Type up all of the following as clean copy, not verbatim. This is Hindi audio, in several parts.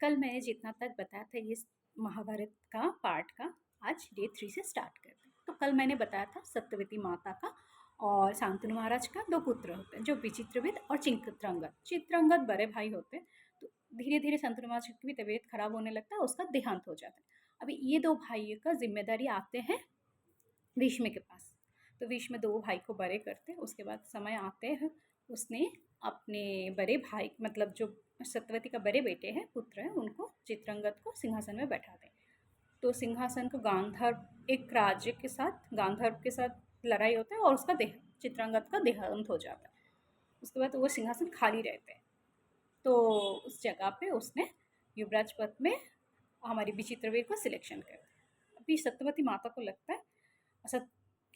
कल मैंने जितना तक बताया था ये महाभारत का पार्ट का आज डे 3 से स्टार्ट करते हैं। तो कल मैंने बताया था सत्यवती माता का और शांतनु महाराज का 2 पुत्र होते हैं जो विचित्रवीर और चित्रंगद। चित्रंगद बड़े भाई होते हैं। तो धीरे-धीरे शांतनु महाराज की भी तबीयत खराब होने लगता है, उसका देहांत हो जाता है। अभी ये 2 भाइयों का ज़िम्मेदारी आते हैं भीष्म के पास। तो भीष्म 2 भाई को बड़े करते हैं, उसके बाद समय आते हैं उसने अपने बड़े भाई मतलब जो सत्यवती का बड़े बेटे हैं पुत्र हैं उनको चित्रंगद को सिंहासन में बैठाते हैं। तो सिंहासन को गांधर्व एक राज्य के साथ गांधर्व के साथ लड़ाई होता है और उसका देह चित्रंगद का देहांत हो जाता है। उसके बाद वो सिंहासन खाली रहते हैं। तो उस जगह पे उसने युवराज पद में हमारी विचित्रवीर को सिलेक्शन कर दिया। अभी सत्यवती माता को लगता है ऐसा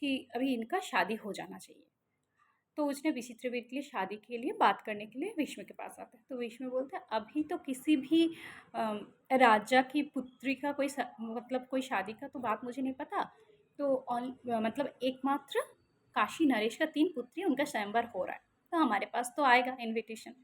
कि अभी इनका शादी हो जाना चाहिए। तो उसने विचित्रवीर के लिए शादी के लिए बात करने के लिए भीष्म के पास आता है। तो भीष्म बोलता है अभी तो किसी भी राजा की पुत्री का कोई मतलब कोई शादी का तो बात मुझे नहीं पता। तो मतलब एकमात्र काशी नरेश का 3 पुत्री उनका स्वयंवर हो रहा है, तो हमारे पास तो आएगा इनविटेशन।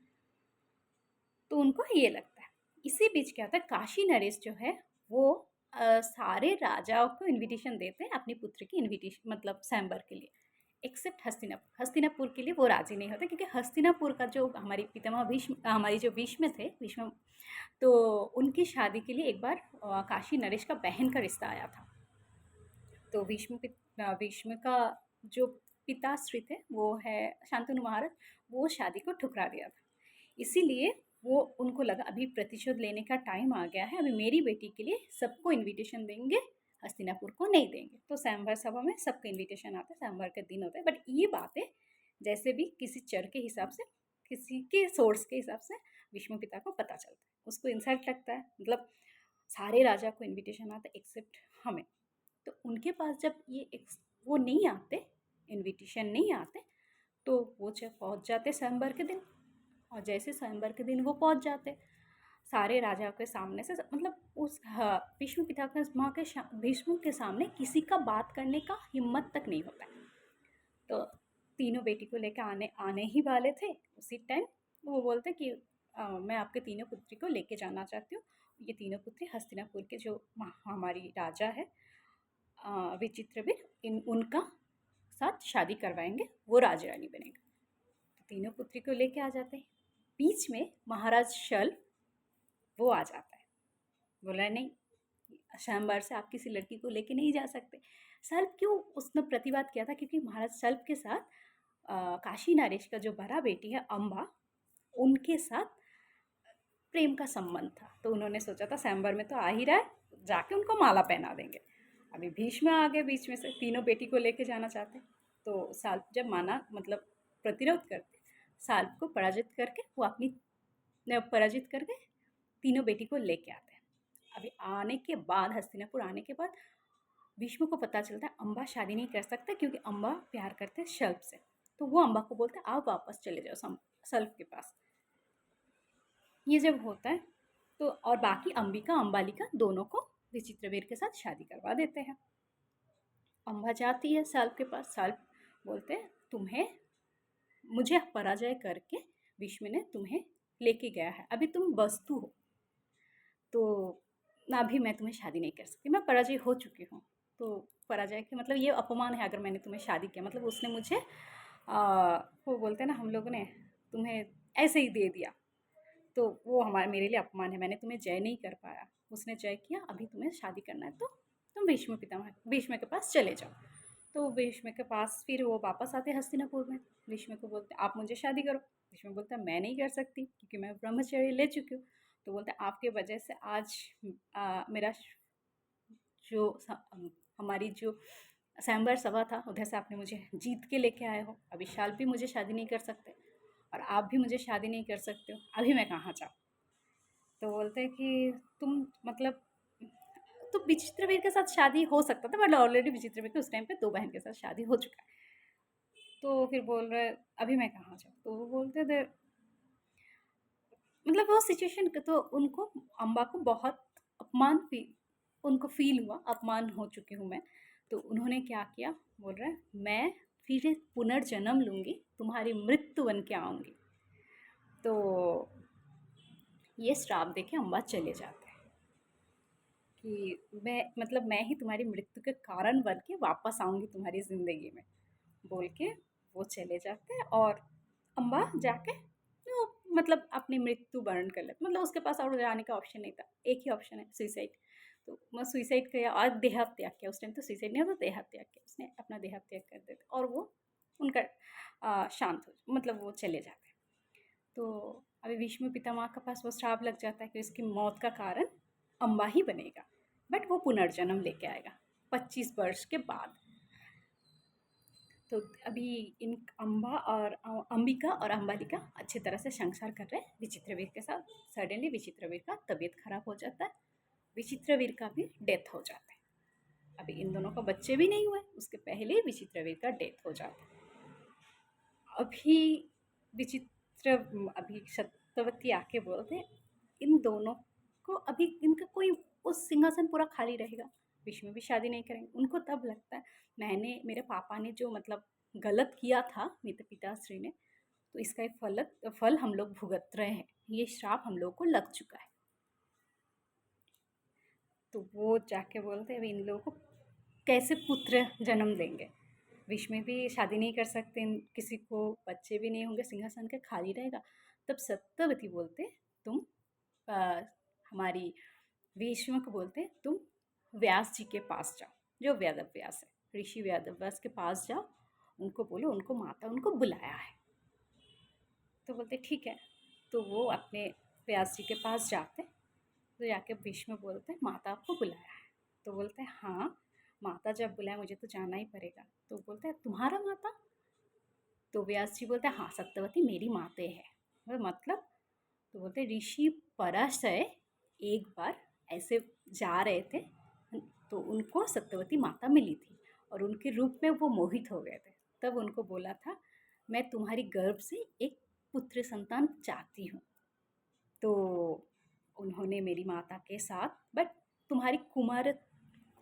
तो उनको ये लगता है। इसी बीच क्या होता है काशी नरेश जो है वो सारे राजाओं को इनविटेशन देते हैं अपनी पुत्र की इनविटेशन मतलब स्वयंवर के लिए, एक्सेप्ट हस्तिनापुर। हस्तिनापुर के लिए वो राजी नहीं होते क्योंकि हस्तिनापुर का जो हमारी पितामह भीष्म हमारी जो भीष्म थे भीष्म, तो उनकी शादी के लिए एक बार काशी नरेश का बहन का रिश्ता आया था। तो भीष्म का जो पिताश्री थे वो है शांतनु महाराज, वो शादी को ठुकरा दिया था। इसीलिए वो उनको लगा अभी प्रतिशोध लेने का टाइम आ गया है, अभी मेरी बेटी के लिए सबको इनविटेशन देंगे, हस्तिनापुर को नहीं देंगे। तो स्वयंवर सभा में सबको इनविटेशन आता है, स्वयंवर के दिन होता है। बट ये बातें जैसे भी किसी चर के हिसाब से किसी के सोर्स के हिसाब से विष्णु पिता को पता चलता है, उसको इंसल्ट लगता है। मतलब सारे राजा को इनविटेशन आता है एक्सेप्ट हमें। तो उनके पास जब वो नहीं आते, इनविटेशन नहीं आते, तो वो जब पहुंच जाते स्वयंवर के दिन, और जैसे स्वयंवर के दिन वो पहुंच जाते सारे राजाओं के सामने से मतलब उस भीष्म पितामह के भीष्म के सामने किसी का बात करने का हिम्मत तक नहीं होता है। तो तीनों बेटी को लेकर आने आने ही वाले थे। उसी टाइम वो बोलते कि मैं आपके तीनों पुत्री को लेके जाना चाहती हूँ। ये तीनों पुत्री हस्तिनापुर के जो हमारी राजा है विचित्रवीर इन उनका साथ शादी करवाएंगे, वो राज रानी बनेगा। तो तीनों पुत्री को लेके आ जाते हैं। बीच में महाराज शल्य वो आ जाता है, बोला नहीं स्वयंवर से आप किसी लड़की को लेके नहीं जा सकते। शल्य क्यों उसने प्रतिवाद किया था क्योंकि महाराज शल्य के साथ काशी नरेश का जो बड़ा बेटी है अम्बा, उनके साथ प्रेम का संबंध था। तो उन्होंने सोचा था स्वयंवर में तो आ ही रहा है, जाके उनको माला पहना देंगे। अभी भीष्म आ गए बीच में से, तीनों बेटी को लेके जाना चाहते। तो साल्व जब माना मतलब प्रतिरोध करते, साल्व को पराजित करके वो अपनी पराजित करके तीनों बेटी को लेके आते हैं। अभी आने के बाद हस्तिनापुर आने के बाद भीष्म को पता चलता है अम्बा शादी नहीं कर सकता क्योंकि अम्बा प्यार करते हैं शल्य से। तो वो अम्बा को बोलते हैं आप वापस चले जाओ शल्य के पास। ये जब होता है तो और बाकी अंबिका अंबालिका दोनों को विचित्रवीर के साथ शादी करवा देते हैं। अम्बा जाती है शल्य के पास, शल्य बोलते हैं तुम्हें मुझे पराजय करके भीष्म ने तुम्हें लेके गया है, अभी तुम वस्तु हो, तो ना अभी मैं तुम्हें शादी नहीं कर सकती, मैं पराजय हो चुकी हूँ। तो पराजय के मतलब ये अपमान है अगर मैंने तुम्हें शादी किया, मतलब उसने मुझे वो बोलते हैं ना हम लोगों ने तुम्हें ऐसे ही दे दिया, तो वो हमारे मेरे लिए अपमान है, मैंने तुम्हें जय नहीं कर पाया, उसने जय किया, अभी तुम्हें शादी करना है तो तुम भीष्म के पास चले जाओ। तो भीष्म के पास फिर वो वापस आते हस्तिनापुर में, भीष्म को बोलते आप मुझे शादी करो। भीष्म बोलता मैं नहीं कर सकती क्योंकि मैं ब्रह्मचर्य ले चुकी हूँ। तो बोलते आपके वजह से आज मेरा जो हमारी जो स्वयंवर सभा था उधर से आपने मुझे जीत के लेके आए हो, अभी शाल भी मुझे शादी नहीं कर सकते और आप भी मुझे शादी नहीं कर सकते हो, अभी मैं कहाँ जाऊँ। तो बोलते हैं कि तुम मतलब तो विचित्रवीर के साथ शादी हो सकता था, मतलब ऑलरेडी विचित्रवीर के उस टाइम पे 2 बहन के साथ शादी हो चुका है। तो फिर बोल रहे अभी मैं कहाँ जाऊँ। तो वो बोलते थे मतलब वो सिचुएशन तो उनको अम्बा को बहुत अपमान उनको फील हुआ, अपमान हो चुकी हूँ मैं। तो उन्होंने क्या किया, बोल रहा है मैं फिर पुनर्जन्म लूँगी, तुम्हारी मृत्यु बन के आऊँगी। तो ये श्राप देके अम्बा चले जाते हैं कि मैं ही तुम्हारी मृत्यु के कारण बन के वापस आऊंगी तुम्हारी जिंदगी में, बोल के वो चले जाते हैं। और अम्बा जाके वो अपनी मृत्यु वर्ण कर लेते, उसके पास और जाने का ऑप्शन नहीं था, एक ही ऑप्शन है सुइसाइड। तो मैं सुइसाइड किया और देह त्याग किया। उस टाइम तो सुइसाइड नहीं होता, देह त्याग किया उसने, अपना देह त्याग कर देता और वो उनका शांत हो वो चले जाते हैं। तो अभी भीष्म पितामह के पास वो श्राप लग जाता है कि उसकी मौत का कारण अम्बा ही बनेगा, बट वो पुनर्जन्म लेके आएगा 25 वर्ष के बाद। तो अभी इन अम्बा और अंबिका और अम्बालिका अच्छी तरह से संसार कर रहे हैं विचित्रवीर के साथ। सडनली विचित्रवीर का तबीयत खराब हो जाता है, विचित्रवीर का भी डेथ हो जाता है। अभी इन दोनों का बच्चे भी नहीं हुए, उसके पहले विचित्रवीर का डेथ हो जाता है। अभी विचित्र अभी सत्यवती आके बोलते इन दोनों को, अभी इनका कोई उस सिंहासन पूरा खाली रहेगा, विष्णु भी शादी नहीं करेंगे। उनको तब लगता है मेरे पापा ने जो गलत किया था मेरे पिताश्री ने, तो इसका एक फल हम लोग भुगत रहे हैं, ये श्राप हम लोग को लग चुका है। तो वो जाके बोलते हैं इन लोगों को कैसे पुत्र जन्म देंगे, विष्णु भी शादी नहीं कर सकते, किसी को बच्चे भी नहीं होंगे, सिंहासन के खाली रहेगा। तब सत्यवती बोलते तुम आ, हमारी विष्णु को बोलते तुम व्यास जी के पास जाओ, जो व्यास है, ऋषि व्यास के पास जाओ, उनको बोलो, उनको माता उनको बुलाया है। तो बोलते ठीक है। तो वो अपने व्यास जी के पास जाते, तो जाके भीष्म बोलते हैं माता आपको बुलाया है। तो बोलते हैं हाँ माता जब बुलाए मुझे तो जाना ही पड़ेगा। तो बोलते हैं तुम्हारा माता? तो व्यास जी बोलते हैं हाँ सत्यवती मेरी माते है। तो बोलते हैं ऋषि पराशय एक बार ऐसे जा रहे थे, तो उनको सत्यवती माता मिली थी और उनके रूप में वो मोहित हो गए थे। तब उनको बोला था मैं तुम्हारी गर्भ से एक पुत्र संतान चाहती हूँ। तो उन्होंने मेरी माता के साथ, बट तुम्हारी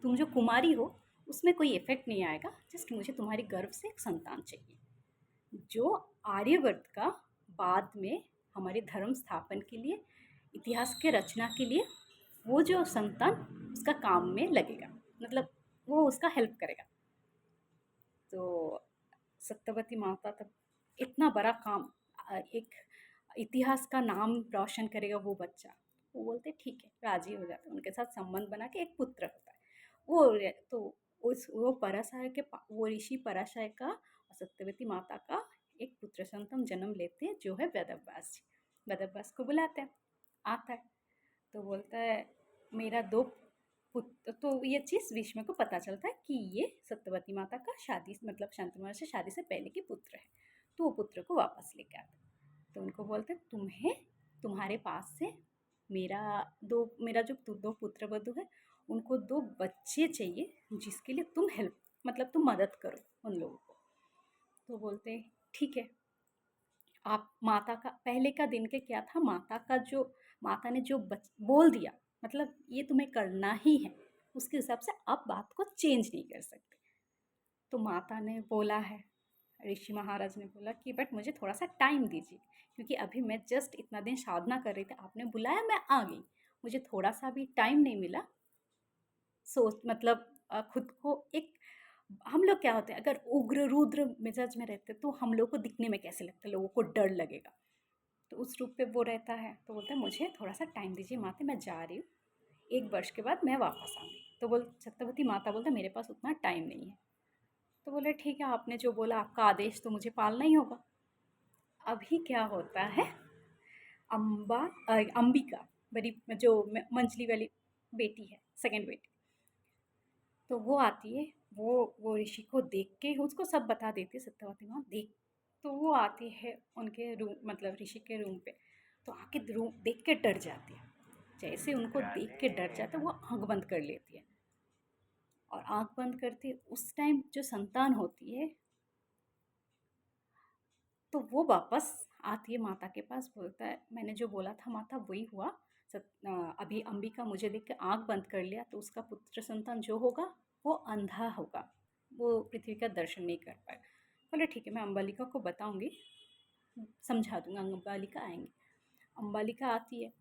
तुम जो कुमारी हो उसमें कोई इफेक्ट नहीं आएगा, जस्ट मुझे तुम्हारी गर्भ से एक संतान चाहिए जो आर्यवर्त का बाद में हमारे धर्म स्थापन के लिए, इतिहास के रचना के लिए, वो जो संतान उसका काम में लगेगा, वो उसका हेल्प करेगा। तो सत्यवती माता तब इतना बड़ा काम, एक इतिहास का नाम रोशन करेगा वो बच्चा। वो बोलते ठीक है, राजी हो जाते, उनके साथ संबंध बना के एक पुत्र होता है। तो वो ऋषि पराशय का सत्यवती माता का एक पुत्र संतान जन्म लेते हैं जो है वेदव्यास जी। वेदव्यास को बुलाते हैं, आता है, तो बोलता है मेरा दो पुत्र। तो ये चीज़ भीष्म को पता चलता है कि ये सत्यवती माता का शादी शांतनु से शादी से पहले के पुत्र है। तो वो पुत्र को वापस लेके आता है। तो उनको बोलते तुम्हें तुम्हारे पास से मेरा जो दो पुत्र वधु है उनको 2 बच्चे चाहिए जिसके लिए तुम तुम मदद करो उन लोगों को। तो बोलते ठीक है। आप माता का पहले का दिन के क्या था, माता ने जो बोल दिया ये तुम्हें करना ही है, उसके हिसाब से आप बात को चेंज नहीं कर सकते। तो माता ने बोला है, ऋषि महाराज ने बोला कि बट मुझे थोड़ा सा टाइम दीजिए, क्योंकि अभी मैं जस्ट इतना दिन साधना कर रही थी, आपने बुलाया मैं आ गई, मुझे थोड़ा सा भी टाइम नहीं मिला सोच खुद को एक, हम लोग क्या होते हैं अगर उग्र रुद्र मिजाज में रहते तो हम लोग को दिखने में कैसे लगता है, लोगों को डर लगेगा, तो उस रूप पे वो रहता है। तो बोलता है मुझे थोड़ा सा टाइम दीजिए माता, मैं जा रही हूँ, 1 वर्ष के बाद मैं वापस आऊँगी। तो सत्यवती माता बोलता मेरे पास उतना टाइम नहीं है। तो बोले ठीक है, आपने जो बोला आपका आदेश तो मुझे पालना ही होगा। अभी क्या होता है, अंबिका बड़ी जो मंजली वाली बेटी है, सेकंड बेटी, तो वो आती है, वो ऋषि को देख के उसको सब बता देती है सत्यवती माँ देख। तो वो आती है उनके रूम ऋषि के रूम पे, तो आके रूम देख के डर जाती है। जैसे उनको देख के डर जाता है वो आँख बंद कर लेती है, और आँख बंद करती है उस टाइम जो संतान होती है तो वो वापस आती है माता के पास, बोलता है मैंने जो बोला था माता वही हुआ। अभी अंबिका मुझे देख के आँख बंद कर लिया, तो उसका पुत्र संतान जो होगा वो अंधा होगा, वो पृथ्वी का दर्शन नहीं कर पाएगा। बोले ठीक है, मैं अम्बालिका को बताऊंगी, समझा दूंगा, अम्बालिका आएंगे। अम्बालिका आती है,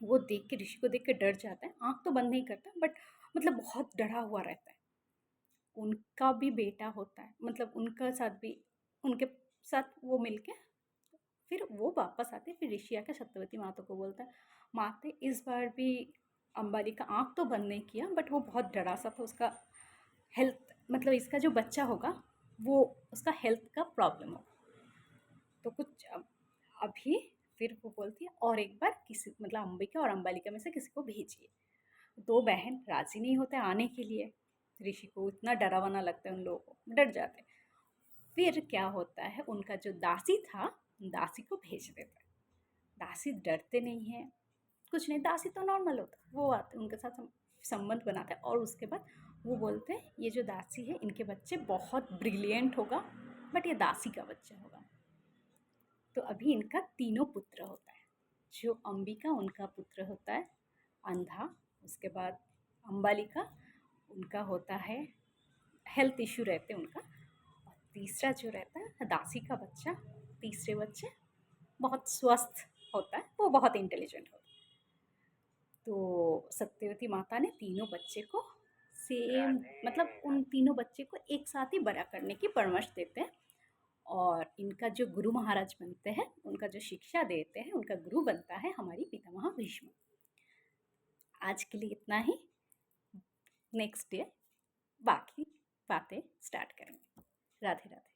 वो देख के, ऋषि को देख के डर जाता है, आँख तो बंद नहीं करता बट मतलब बहुत डरा हुआ रहता है। उनका भी बेटा होता है, मतलब उनका साथ भी, उनके साथ वो मिलके फिर वो वापस आते, फिर ऋषि आके सत्यवती माता को बोलता है, माते इस बार भी अंबाली का आँख तो बंद नहीं किया बट वो बहुत डरा सा था, उसका हेल्थ, मतलब इसका जो बच्चा होगा वो, उसका हेल्थ का प्रॉब्लम होगा, तो कुछ अभी फिर वो बोलती है और एक बार किसी, मतलब अंबिका और अंबालिका में से किसी को भेजिए। दो बहन राजी नहीं होते आने के लिए, ऋषि को इतना डरावना लगता है, उन लोगों को डर जाते हैं। फिर क्या होता है, उनका जो दासी था, दासी को भेज देता है। दासी डरते नहीं हैं, कुछ नहीं, दासी तो नॉर्मल होता है, वो आते उनके साथ संबंध बनाते हैं, और उसके बाद वो बोलते हैं ये जो दासी है इनके बच्चे बहुत ब्रिलियंट होगा, बट ये दासी का बच्चा होगा। तो अभी इनका तीनों पुत्र होता है। जो अंबिका, उनका पुत्र होता है अंधा। उसके बाद अंबालिका, उनका होता है, हेल्थ इशू रहते हैं उनका। और तीसरा जो रहता है दासी का बच्चा, तीसरे बच्चे बहुत स्वस्थ होता है, वो बहुत इंटेलिजेंट होता है। तो सत्यवती माता ने तीनों बच्चे को सेम, मतलब उन तीनों बच्चे को एक साथ ही बड़ा करने की परामर्श देते हैं, और इनका जो गुरु महाराज बनते हैं, उनका जो शिक्षा देते हैं, उनका गुरु बनता है हमारी पितामह भीष्म। आज के लिए इतना ही। नेक्स्ट डे बाकी बातें स्टार्ट करेंगे। राधे राधे।